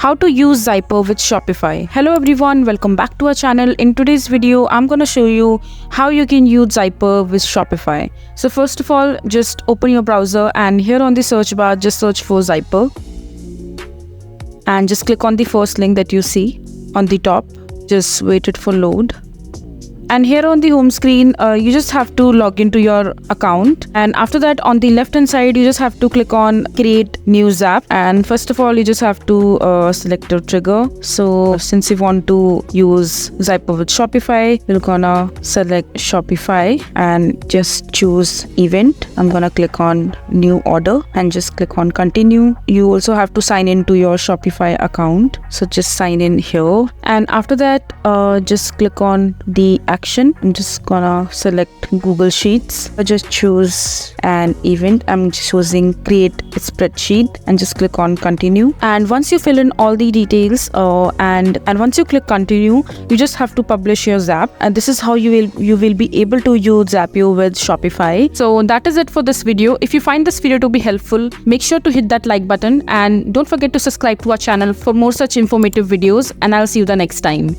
How to use Zapier with Shopify. Hello everyone, welcome back to our channel. In today's video, I'm gonna show you how you can use Zapier with Shopify. So first of all, just open your browser and here on the search bar, just search for Zapier. And just click on the first link that you see on the top. Just wait it for load. And here on the home screen, you just have to log into your account. And after that, on the left hand side, you just have to click on create new Zap. And first of all, you just have to select your trigger. So since you want to use Zapier with Shopify, you're gonna select Shopify and just choose event. I'm gonna click on new order and just click on continue. You also have to sign in to your Shopify account. So just sign in here. And after that, just click on the action. I'm just gonna select Google Sheets. I just choose an event. I'm choosing create a spreadsheet and just click on continue. And once you fill in all the details and once you click continue, you just have to publish your Zap. And this is how you will be able to use Zapier with Shopify. So that is it for this video. If you find this video to be helpful, make sure to hit that like button and don't forget to subscribe to our channel for more such informative videos, and I'll see you the next time.